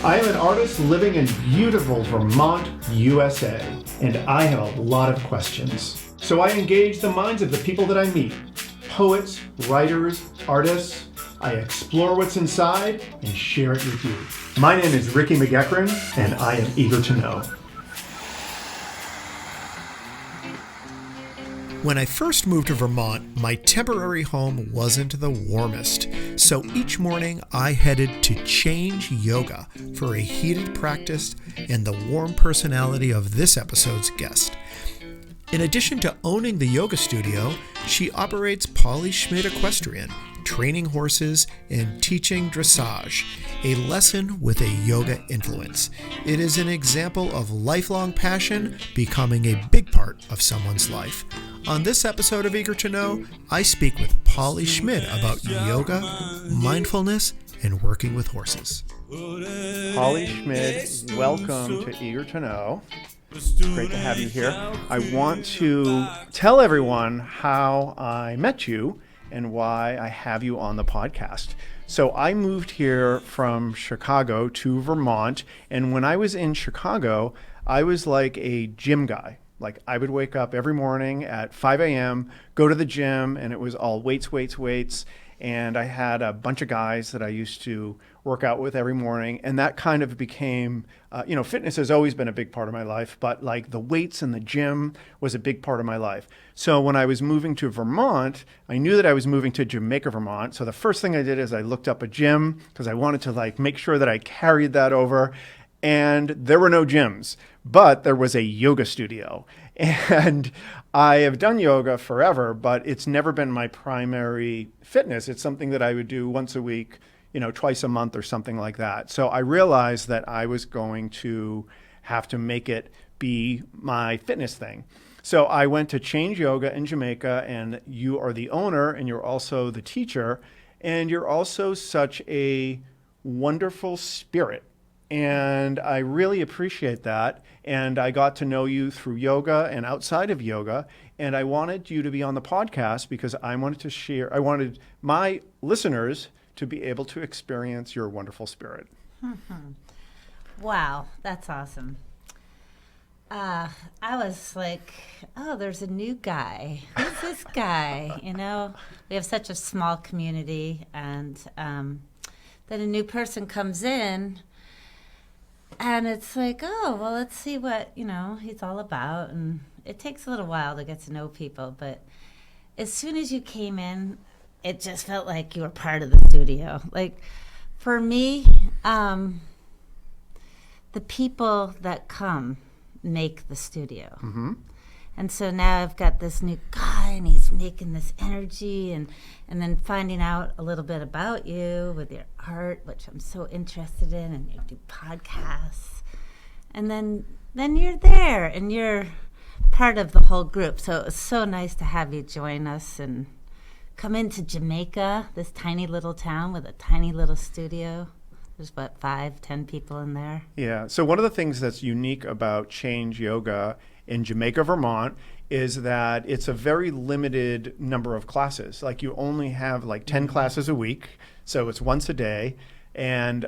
I am an artist living in beautiful Vermont, USA, and I have a lot of questions. So I engage the minds of the people that I meet. Poets, writers, artists. I explore what's inside and share it with you. My name is Ricky McGeckran, and I am eager to know. When I first moved to Vermont, my temporary home wasn't the warmest, so each morning I headed to Change Yoga for a heated practice and the warm personality of this episode's guest. In addition to owning the yoga studio, she operates Polly Schmidt Equestrian, training horses and teaching dressage, a lesson with a yoga influence. It is an example of lifelong passion becoming a big part of someone's life. On this episode of Eager to Know, I speak with Polly Schmidt about yoga, mindfulness, and working with horses. Polly Schmidt, welcome to Eager to Know. It's great to have you here. I want to tell everyone how I met you and why I have you on the podcast. So I moved here from Chicago to Vermont, and when I was in Chicago, I was like a gym guy. Like I would wake up every morning at 5 a.m., go to the gym, and it was all weights. And I had a bunch of guys that I used to work out with every morning. And that kind of became, fitness has always been a big part of my life, but like the weights and the gym was a big part of my life. So when I was moving to Vermont, I knew that I was moving to Jamaica, Vermont. So the first thing I did is I looked up a gym because I wanted to make sure that I carried that over. And there were no gyms, but there was a yoga studio. And I have done yoga forever, but it's never been my primary fitness. It's something that I would do once a week, twice a month or something like that. So I realized that I was going to have to make it be my fitness thing. So I went to Change Yoga in Jamaica, and you are the owner and you're also the teacher, and you're also such a wonderful spirit. And I really appreciate that. And I got to know you through yoga and outside of yoga. And I wanted you to be on the podcast because I wanted my listeners to be able to experience your wonderful spirit. Mm-hmm. Wow, that's awesome. I was like, oh, there's a new guy. Who's this guy? We have such a small community. And then a new person comes in. And it's like, oh, well, let's see what, he's all about. And it takes a little while to get to know people. But as soon as you came in, it just felt like you were part of the studio. Like, for me, the people that come make the studio. Mm-hmm. And so now I've got this new guy, and he's making this energy, and then finding out a little bit about you with your art, which I'm so interested in, and you do podcasts. And then you're there, and you're part of the whole group. So it was so nice to have you join us and come into Jamaica, this tiny little town with a tiny little studio. There's 5-10 people in there. Yeah. So one of the things that's unique about Change Yoga in Jamaica, Vermont, is that it's a very limited number of classes. Like you only have 10 classes a week, so it's once a day, and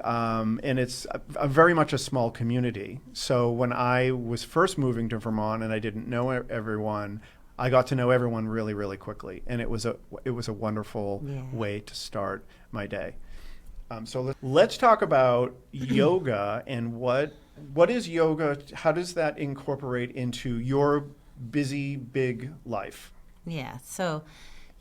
it's a very much a small community. So when I was first moving to Vermont and I didn't know everyone, I got to know everyone really, really quickly, and it was a wonderful way to start my day. So let's talk about yoga and what is yoga? How does that incorporate into your busy, big life? Yeah, so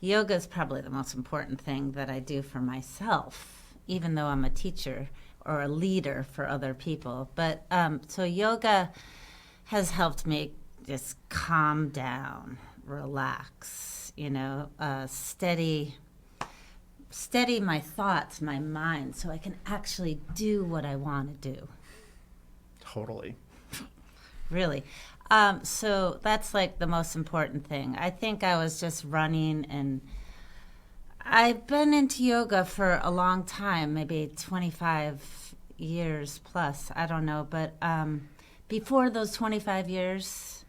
yoga is probably the most important thing that I do for myself, even though I'm a teacher or a leader for other people. But so yoga has helped me just calm down, relax, steady my thoughts, my mind, so I can actually do what I want to do. Totally. Really. So that's the most important thing. I think I was just running, and I've been into yoga for a long time, maybe 25 years plus, I don't know. But before those 25 years,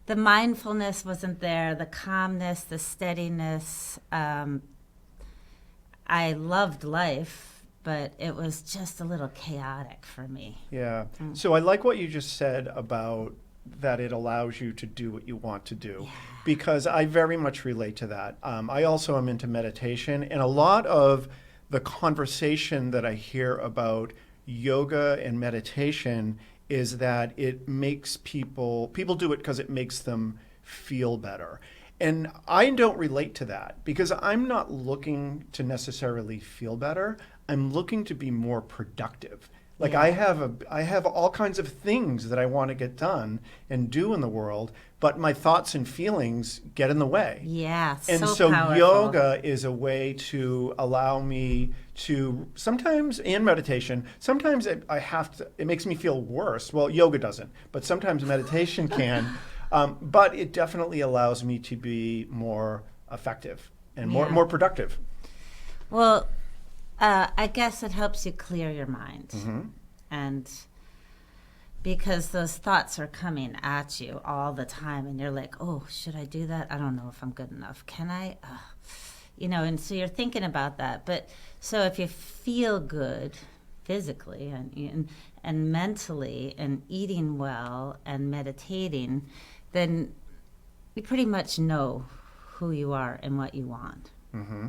the mindfulness wasn't there, the calmness, the steadiness. I loved life, but it was just a little chaotic for me. Yeah. So I like what you just said about that it allows you to do what you want to do, because I very much relate to that. I also am into meditation, and a lot of the conversation that I hear about yoga and meditation is that it makes people do it because it makes them feel better. And I don't relate to that, because I'm not looking to necessarily feel better. I'm looking to be more productive. Like I have all kinds of things that I want to get done and do in the world, but my thoughts and feelings get in the way. Yeah, And so powerful. yoga is a way to allow me to sometimes, and meditation, sometimes it makes me feel worse. Well, yoga doesn't, but sometimes meditation can. But it definitely allows me to be more effective and more productive. Well, I guess it helps you clear your mind. Mm-hmm. And because those thoughts are coming at you all the time, and you're like, oh, should I do that? I don't know if I'm good enough. Can I? And so you're thinking about that. But so if you feel good physically and mentally and eating well and meditating, then you pretty much know who you are and what you want. Mm-hmm.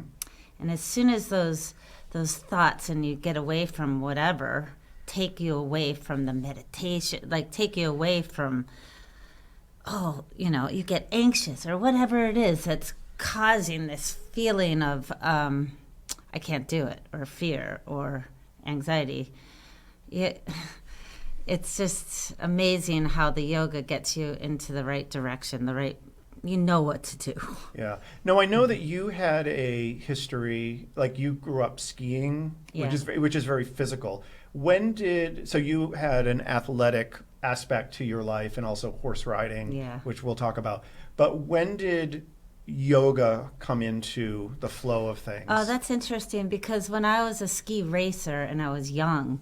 And as soon as those thoughts, and you get away from whatever, take you away from the meditation, like take you away from, you get anxious or whatever it is that's causing this feeling of I can't do it, or fear or anxiety. It's just amazing how the yoga gets you into the right direction, you know what to do. Yeah. No, I know that you had a history, like you grew up skiing, which is very physical. So you had an athletic aspect to your life, and also horse riding, which we'll talk about. But when did yoga come into the flow of things? Oh, that's interesting, because when I was a ski racer and I was young,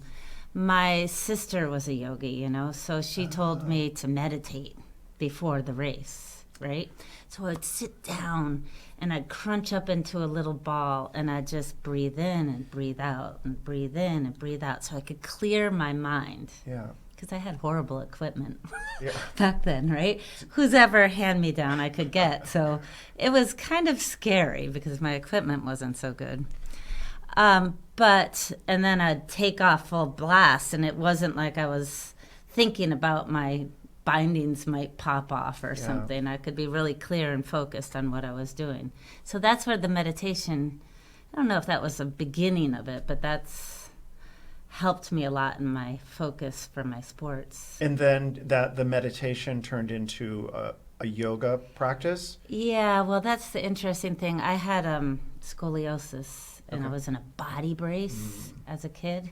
my sister was a yogi, so she told me to meditate before the race. Right? So I'd sit down and I'd crunch up into a little ball, and I'd just breathe in and breathe out and breathe in and breathe out, so I could clear my mind. Yeah. Because I had horrible equipment back then, right? Whose ever hand-me-down I could get. So it was kind of scary because my equipment wasn't so good. And then I'd take off full blast, and it wasn't like I was thinking about my bindings might pop off or something. I could be really clear and focused on what I was doing. So that's where the meditation, I don't know if that was the beginning of it, but that's helped me a lot in my focus for my sports. And then the meditation turned into a yoga practice? Yeah, well, that's the interesting thing. I had scoliosis, and I was in a body brace as a kid.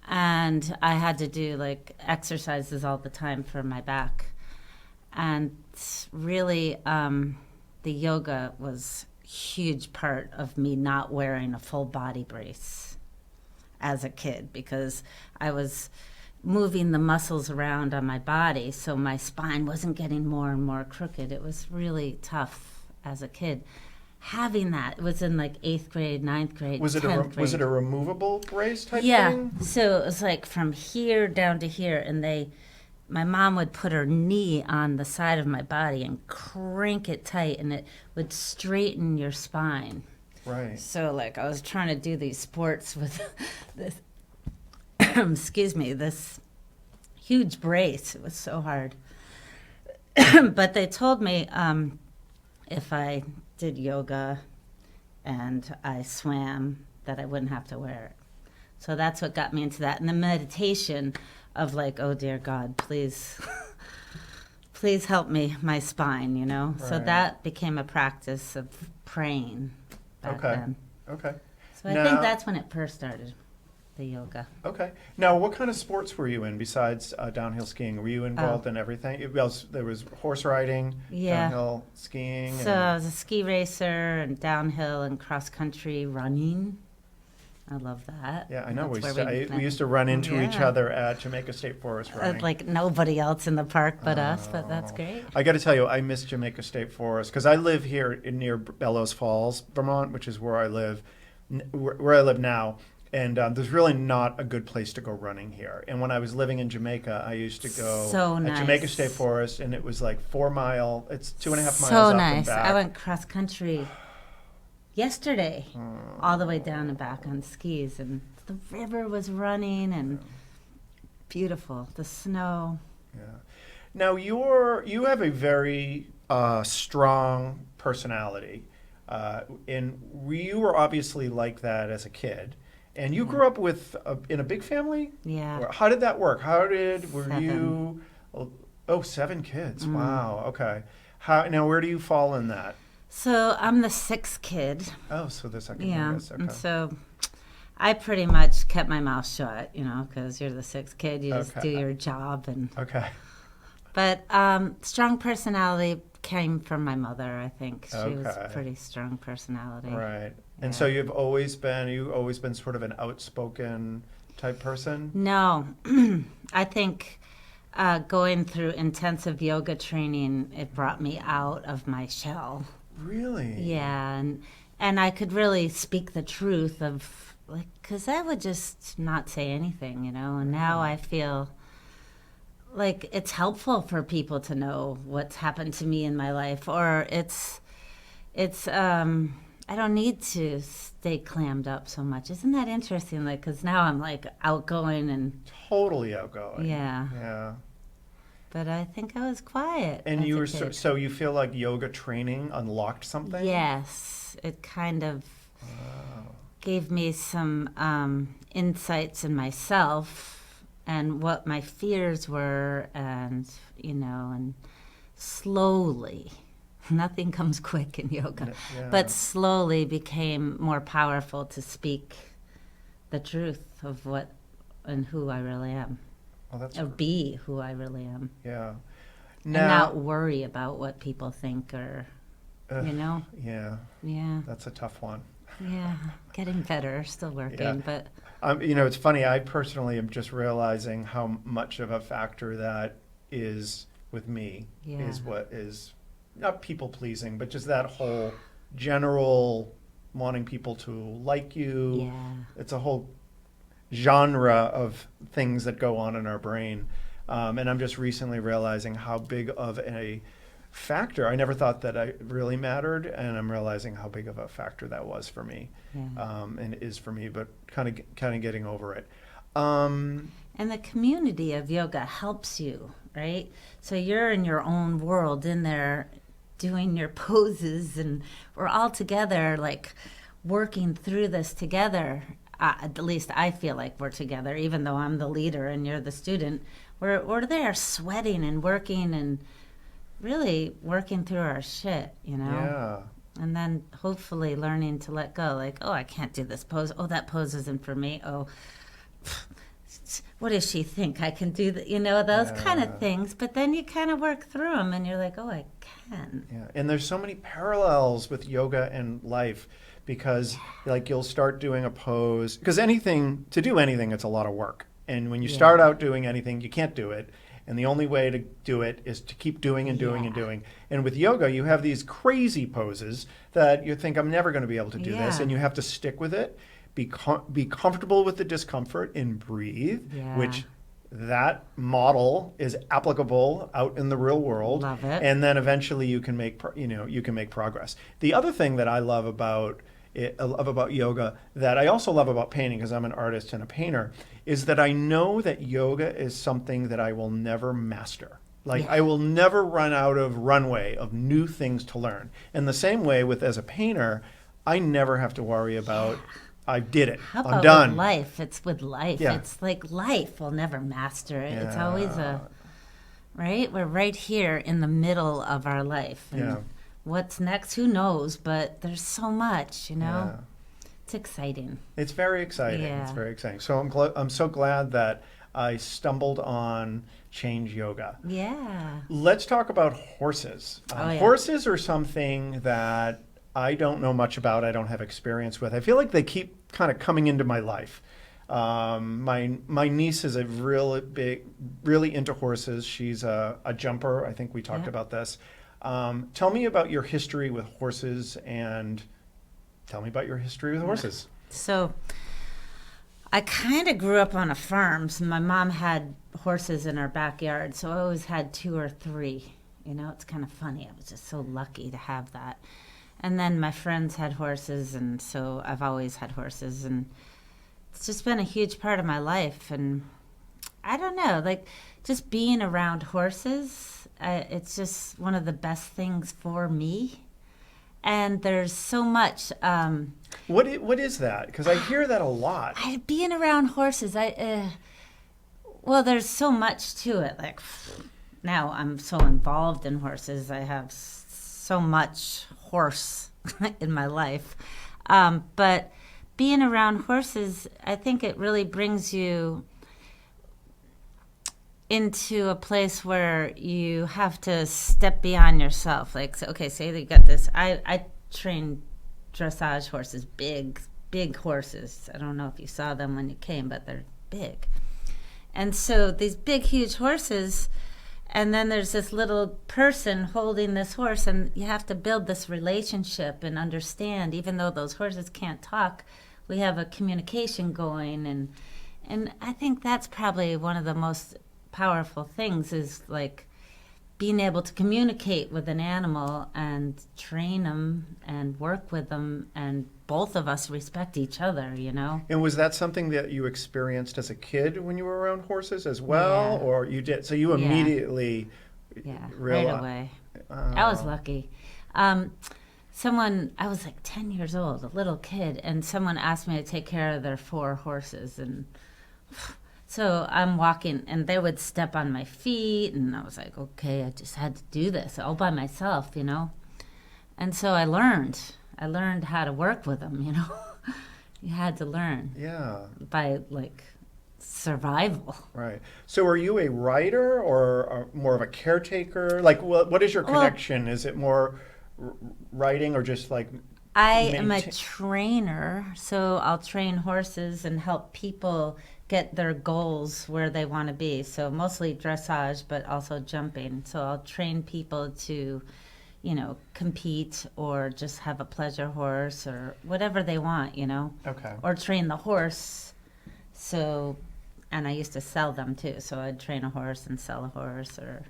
And I had to do exercises all the time for my back. And really, the yoga was a huge part of me not wearing a full body brace as a kid, because I was moving the muscles around on my body, so my spine wasn't getting more and more crooked. It was really tough as a kid. Having that, it was in 8th grade, 9th grade, 10th grade. Was it a removable brace type thing? Yeah, so it was from here down to here, and my mom would put her knee on the side of my body and crank it tight, and it would straighten your spine. Right. So I was trying to do these sports with this, this huge brace. It was so hard. But they told me if I did yoga and I swam, that I wouldn't have to wear it. So that's what got me into that. And the meditation of oh dear God, please help me, my spine, Right. So that became a practice of praying back then. Okay. So I think that's when it first started, the yoga. Okay. Now, what kind of sports were you in besides downhill skiing? Were you involved in everything? There was horse riding, downhill skiing. So I was a ski racer, and downhill and cross country running. I love that. Yeah, I know. We used to run into each other at Jamaica State Forest running. Nobody else in the park but us, but that's great. I got to tell you, I miss Jamaica State Forest, because I live here near Bellows Falls, Vermont, which is where I live now. And there's really not a good place to go running here. And when I was living in Jamaica, I used to go So at nice. Jamaica State Forest, and it was like 4 mile. It's 2.5 miles So up and nice. back. I went cross country yesterday, all the way down and back on skis, and the river was running and beautiful. The snow. Yeah. Now you have a very strong personality, and you were obviously like that as a kid. And you grew up in a big family? Yeah. Or how did that work? Were 7. you? Oh, 7 kids. Wow. Okay. Now, where do you fall in that? So I'm the 6th kid. Oh, so the second Yeah. youngest. Okay. And so I pretty much kept my mouth shut, because you're the 6th kid. You just do your job. Okay. But strong personality came from my mother, I think. She was a pretty strong personality. Right. And Yeah. so you've always been sort of an outspoken type person? No. I think going through intensive yoga training, it brought me out of my shell. Really? Yeah, and I could really speak the truth of, because I would just not say anything, and now I feel like it's helpful for people to know what's happened to me in my life, or it's I don't need to stay clammed up so much. Isn't that interesting? Because now I'm outgoing and Totally outgoing. yeah. Yeah. But I think I was quiet. And as you a were kid. so you feel like yoga training unlocked something? Yes, it kind of gave me some insights in myself and what my fears were, and and slowly, nothing comes quick in yoga, Yeah. but slowly became more powerful to speak the truth of what and who I really am, Oh, that's or be who I really am, yeah. and Now, not worry about what people think or, yeah, yeah. that's a tough one. Yeah, getting better, still working, Yeah. but It's funny. I personally am just realizing how much of a factor that is with me. Yeah. Is what is not people pleasing, but just that whole general wanting people to like you. yeah, It's a whole genre of things that go on in our brain, and I'm just recently realizing how big of a factor. I never thought that I really mattered, and I'm realizing how big of a factor that was for me, yeah. and is for me. But kind of getting over it. And the community of yoga helps you, right? So you're in your own world in there doing your poses, and we're all together, working through this together. At least I feel like we're together, even though I'm the leader and you're the student. We're there sweating and working and really working through our shit, Yeah. And then hopefully learning to let go. Oh, I can't do this pose. Oh, that pose isn't for me. Oh, what does she think? I can do that, those kind of things. But then you kind of work through them and you're like, oh, I can. Yeah, and there's so many parallels with yoga and life, because you'll start doing a pose, because to do anything, it's a lot of work. And when you start out doing anything, you can't do it. And the only way to do it is to keep doing and doing and doing. And with yoga, you have these crazy poses that you think, I'm never going to be able to do this. Yeah. And you have to stick with it, be comfortable with the discomfort, and breathe, Yeah. which that model is applicable out in the real world. Love it. And then eventually you can make progress. The other thing that I love about yoga, that I also love about painting, because I'm an artist and a painter, is that I know that yoga is something that I will never master. I will never run out of runway of new things to learn. And the same way as a painter, I never have to worry about, I did it, How I'm about done. with life? It's with life. Yeah. It's like life will never master it. It's Yeah. always right? We're right here in the middle of our life. And Yeah. what's next? Who knows? But there's so much, Yeah. It's exciting. It's very exciting. Yeah. It's very exciting. So I'm so glad that I stumbled on Change Yoga. Yeah. Let's talk about horses. Yeah. Horses are something that I don't know much about. I don't have experience with. I feel like they keep kind of coming into my life. My niece is really into horses. She's a jumper. I think we talked about this. Tell me about your history with horses, and tell me about your history with horses. So I kind of grew up on a farm. So my mom had horses in our backyard, so I always had 2 or 3. You know, it's kind of funny. I was just so lucky to have that. And then my friends had horses, and so I've always had horses, and it's just been a huge part of my life. And I don't know, like just being around horses, it's just one of the best things for me. And there's so much. What is that? Because I hear that a lot. Being around horses, well, there's so much to it. Like now, I'm so involved in horses. I have so much horse in my life, but being around horses, I think it really brings you into a place where you have to step beyond yourself. Like, so, okay, say that you got this. I train dressage horses, big horses. I don't know if you saw them when you came, but they're big. And so these big, huge horses, and then there's this little person holding this horse, and you have to build this relationship and understand, even though those horses can't talk, we have a communication going. And I think that's probably one of the most powerful things, is like being able to communicate with an animal and train them and work with them, and both of us respect each other, you know. And was that something that you experienced as a kid when you were around horses as well? Yeah. Or you did, so you Yeah. immediately Right away. I was lucky. I was like 10 years old, a little kid, and someone asked me to take care of their 4 horses, and so I'm walking, and they would step on my feet, and I was like, okay, I just had to do this all by myself, you know. And so I learned how to work with them, you know. You had to learn. Yeah. By like survival. Right. So are you a writer or more of a caretaker? Like, what is your connection? Is it more writing or just like... I am a trainer, so I'll train horses and help people get their goals where they want to be. So mostly dressage, but also jumping. So I'll train people to, you know, compete or just have a pleasure horse or whatever they want, you know. Okay. Or train the horse. So, and I used to sell them too. So I'd train a horse and sell a horse. Or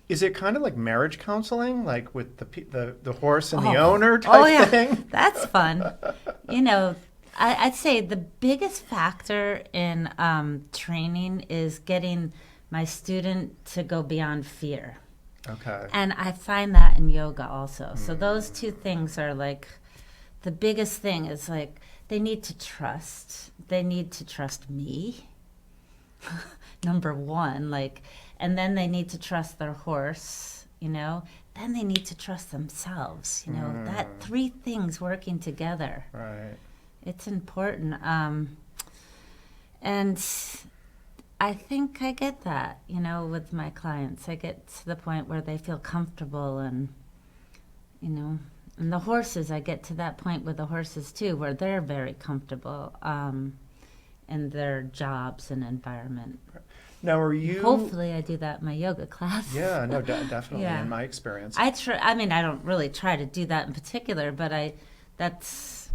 is it kind of like marriage counseling, like with the horse and the owner type thing? That's fun. You know, I'd say the biggest factor in training is getting my student to go beyond fear. Okay. And I find that in yoga also. So those 2 things are like, the biggest thing is like, they need to trust. They need to trust me, number 1, like, and then they need to trust their horse, you know. Then they need to trust themselves, you know. That 3 things working together. Right. It's important. And I think I get that, you know, with my clients. I get to the point where they feel comfortable, and, you know, and the horses, I get to that point with the horses too, where they're very comfortable in their jobs and environment. Now, are you... Hopefully I do that in my yoga class. Yeah, no, definitely, Yeah. in my experience. I mean, I don't really try to do that in particular, but that's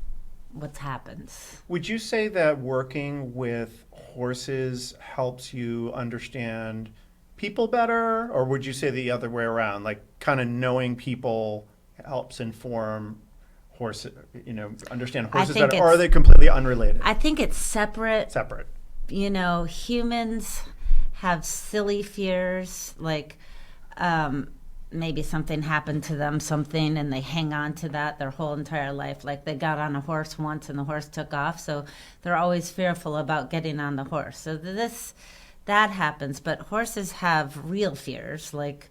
what's happened. Would you say that working with horses helps you understand people better, or would you say the other way around? Like, kind of knowing people helps inform horses, you know, understand horses better, or are they completely unrelated? I think it's separate. Separate. You know, humans have silly fears, like maybe something happened to them, and they hang on to that their whole entire life. Like they got on a horse once and the horse took off, so they're always fearful about getting on the horse. So that happens, but horses have real fears, like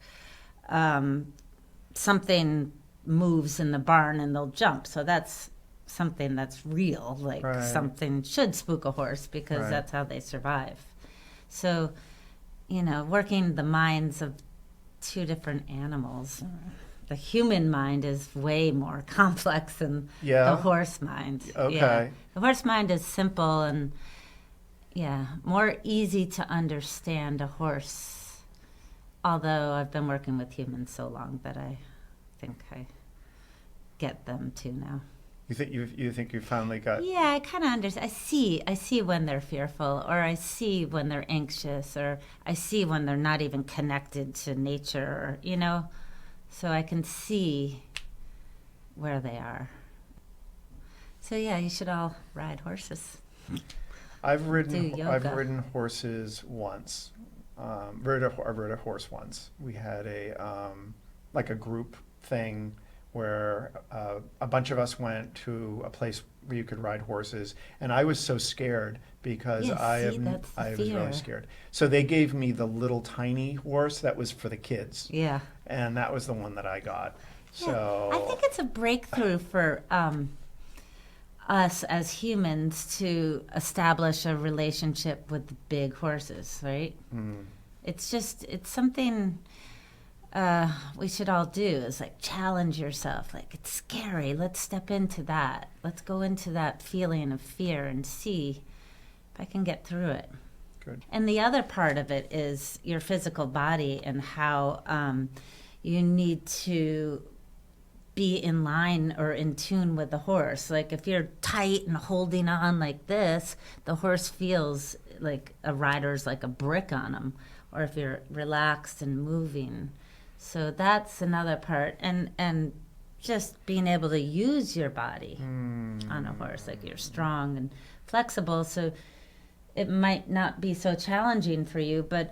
something moves in the barn and they'll jump. So that's something that's real, like something should spook a horse, because that's how they survive. So, you know, working the minds of 2 different animals. The human mind is way more complex than the horse mind. Okay. Yeah. The horse mind is simple and, more easy to understand a horse. Although I've been working with humans so long that I think I get them too now. You think you finally got? Yeah, I kind of understand. I see when they're fearful, or I see when they're anxious, or I see when they're not even connected to nature, or, so I can see where they are. So yeah, you should all ride horses. I've Do ridden yoga. horses once. I rode a horse once. We had a like a group thing where a bunch of us went to a place where you could ride horses, and I was so scared because Yeah, I that's the was fear. really scared. So they gave me the little tiny horse that was for the kids, Yeah. and that was the one that I got. Yeah, So I think it's a breakthrough for us as humans to establish a relationship with big horses, right? It's something we should all do, is like challenge yourself. Like, it's scary. Let's step into that. Let's go into that feeling of fear and see if I can get through it. good. And the other part of it is your physical body and how you need to be in line or in tune with the horse. Like, if you're tight and holding on like this, the horse feels like a rider's like a brick on him. Or if you're relaxed and moving. So that's another part. And just being able to use your body on a horse. Like, you're strong and flexible, so it might not be so challenging for you, but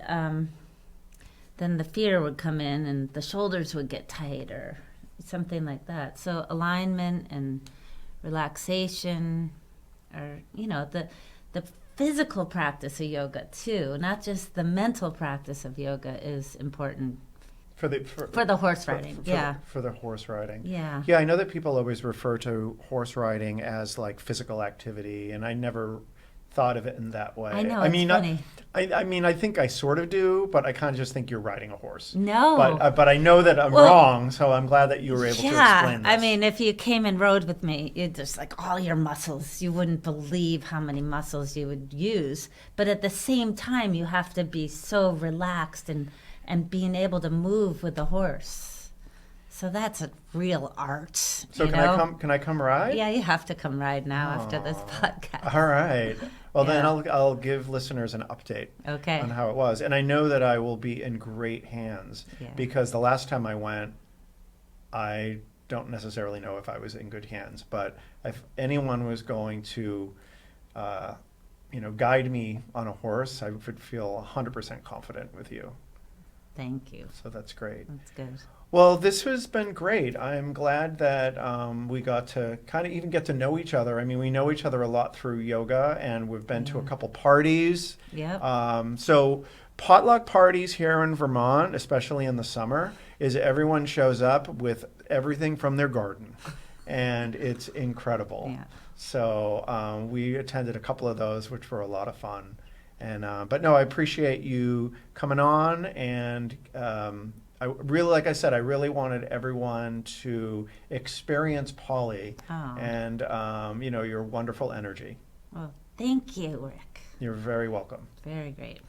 then the fear would come in and the shoulders would get tight or something like that. So alignment and relaxation, or the physical practice of yoga too, not just the mental practice of yoga, is important for the horse riding. For the horse riding. Yeah. Yeah, I know that people always refer to horse riding as like physical activity, and I never thought of it in that way. I know, I it's mean, funny. I mean, I think I sort of do, but I kind of just think you're riding a horse. No. But I know that I'm wrong, so I'm glad that you were able to explain this. I mean, if you came and rode with me, you'd just like all your muscles. You wouldn't believe how many muscles you would use. But at the same time, you have to be so relaxed and being able to move with the horse. So that's a real art. So can I come ride? Yeah, you have to come ride now after this podcast. All right. Well, then Yeah. I'll give listeners an update Okay. on how it was. And I know that I will be in great hands Yeah. because the last time I went, I don't necessarily know if I was in good hands. But if anyone was going to, guide me on a horse, I would feel 100% confident with you. Thank you. So that's great. That's good. Well, this has been great. I'm glad that we got to kind of even get to know each other. I mean, we know each other a lot through yoga, and we've been to a couple parties. Yep. So potluck parties here in Vermont, especially in the summer, is everyone shows up with everything from their garden, and it's incredible. Yeah. So we attended a couple of those, which were a lot of fun. And but no, I appreciate you coming on, and I really, like I said, I really wanted everyone to experience Polly and your wonderful energy. Well, thank you, Rick. You're very welcome. Very great.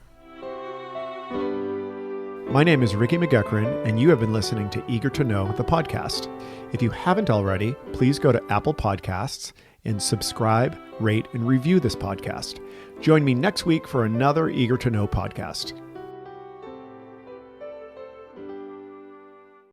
My name is Ricky McGuckran, and you have been listening to Eager to Know, the podcast. If you haven't already, please go to Apple Podcasts and subscribe, rate, and review this podcast. Join me next week for another Eager to Know podcast.